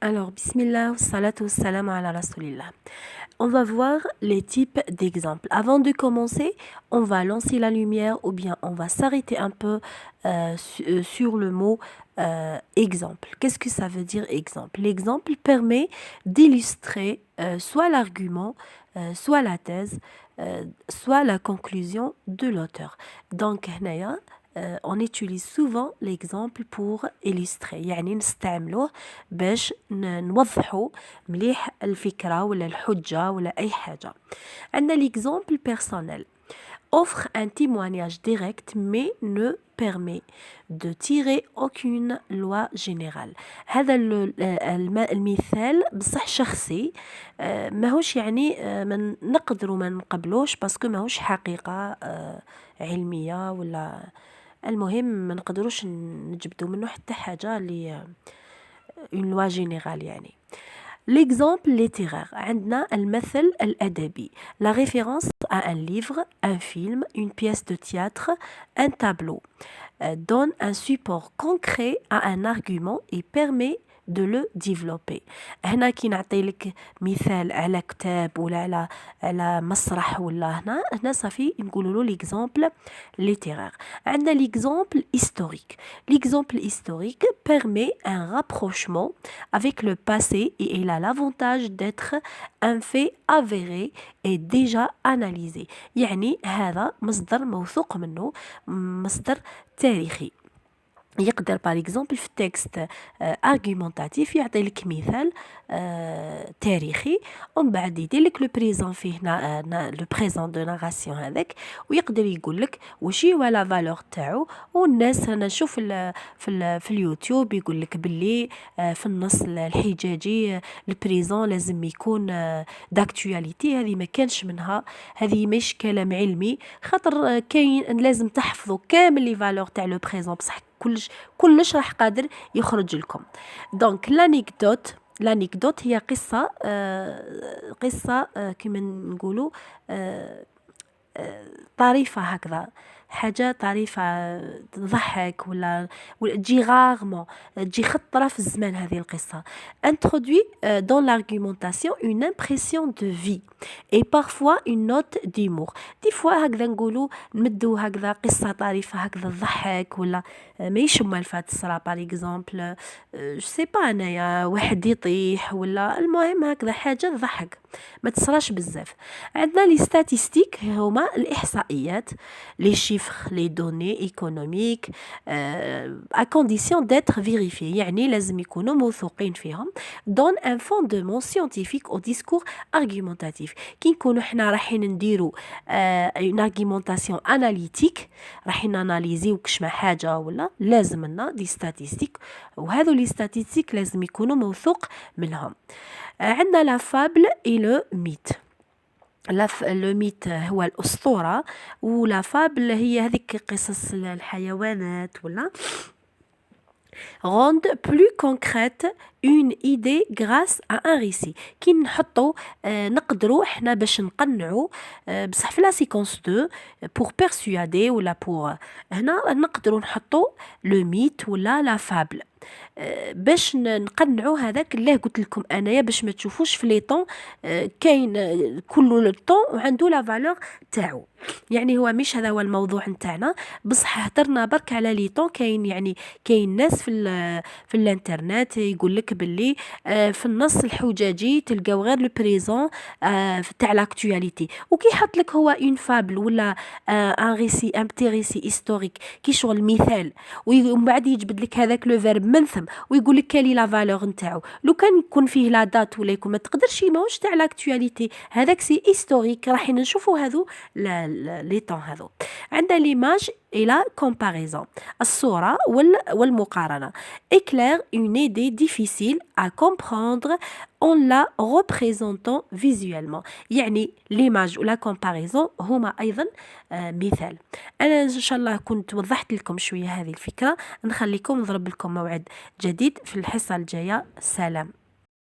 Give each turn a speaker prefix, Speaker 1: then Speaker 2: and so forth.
Speaker 1: Alors, bismillah, salatu salam ala rasulillah. On va voir les types d'exemples. Avant de commencer, on va lancer la lumière ou bien on va s'arrêter un peu sur le mot exemple. Qu'est-ce que ça veut dire exemple? L'exemple permet d'illustrer soit l'argument, soit la thèse, soit la conclusion de l'auteur. Donc, on utilise souvent l'exemple pour illustrer يعني نستعملوه باش نوضحوا مليح الفكرة ولا الحجة ولا أي حاجة. عندنا l'exemple personnel offre un témoignage direct mais ne permet de tirer aucune loi générale. هذا المثال بصح شخصي ماهوش يعني ما نقدروا ما نقبلوش باسكو ماهوش حقيقة علمية ولا المهم ما نقدروش نجبدوا منه حتى حاجة اللي une loi générale يعني. L'exemple littéraire عندنا المثل الأدبي la référence à un livre, un film, une pièce de théâtre, un tableau donne un support concret à un argument et permet de le développer. هنا كي نعطي لك مثال على كتاب ولا على مسرح ولا هنا صافي نقولوا له l'exemple littéraire. عندنا l'exemple historique. L'exemple historique permet un rapprochement avec le passé et il a l'avantage d'être un fait avéré et déjà analysé. يعني هذا مصدر موثوق منه مصدر تاريخي. يقدر par exemple في التكست argumentatif يعطي لك مثال تاريخي ومن بعد يدير لك لو بريزون فيه لو بريزون دو ناراسيون هذاك ويقدر يقول لك واش هو لا فالور تاعو والناس انا نشوف في اليوتيوب يقول لك باللي في النص الحجاجي البريزون لازم يكون داكتواليتي. هذه ما كانش منها، هذه مش كلام علمي خاطر كاين لازم تحفظوا كامل لي فالور تاع لو بريزون بصح كلش راح قادر يخرج لكم. دونك لانيكدوت هي قصة كما نقولوا طريفة هكذا، حاجة طريفة تضحك ولا تجي غارمون تجي خطرة في الزمان. هذه القصة introduit dans l'argumentation une impression de vie et parfois une note d'humour. دي فوا هكذا نقولوا نمدوا هكذا قصة طريفة هكذا تضحك ولا ما يشمل فات الصرا باغ اكزومبل جو سي با انايا واحد يطيح ولا المهم هكذا حاجة تضحك ما تصراش بزاف. عندنا لي ستاتيستيك هما الإحصائيات لي chiffres, les données économiques à condition d'être vérifiés يعني لازم يكونوا موثوقين فيهم. donne un fondement scientifique au discours argumentatif. كي نكونوا حنا رايحين نديروا une argumentation analytique رايحين ناناليزيو كش ما حاجة ولا لازم لنا دي ستاتيستيك وهذو لي ستاتيستيك لازم يكونوا موثوق منهم. عندنا لا فابل et le mythe. لو ميت هو الأسطورة ولا فابل هي هذيك قصص الحيوانات ولا rendre plus concrète une idée grâce à un récit. كي نحطوا نقدروا احنا باش نقنعوا بصح في لا سيكونس 2 pour persuader ولا pour هنا نقدروا نحطوا لو ميت ولا لا فابل باش نقنعوا هذاك اللي قلت لكم انايا باش ما تشوفوش في لي طون كاين كل لو طون وعنده لا فالور تاعو. يعني هو مش هذا هو الموضوع نتاعنا بصح هضرنا برك على لي طون. كاين يعني كاين ناس في الانترنت يقول لك باللي في النص الحجاجي تلقاو غير لو بريزون تاع لاكtualité وكي يحط لك هو اون فابل ولا ان ريسي ان بتي ريسي هيستوريك كي شغل مثال ومن بعد يجبد لك هذاك لو فيرب من ثم ويقول لك كالي لا فالور نتاعو لو كان يكون فيه لا دات ولا يكون ما تقدرش ماهوش تاع لاكtualité هذاك سي هيستوريك راح نشوفوا هذو لي طون هذو. عندنا ليماج et la comparaison. الصورة والمقارنة. Éclaire une idée difficile à comprendre en la représentant visuellement. يعني l'image ou la comparaison هما أيضا مثال. أنا إن شاء الله كنت وضحت لكم شوية هذه الفكرة. نخليكم نضرب لكم موعد جديد في الحصة الجاية. سلام.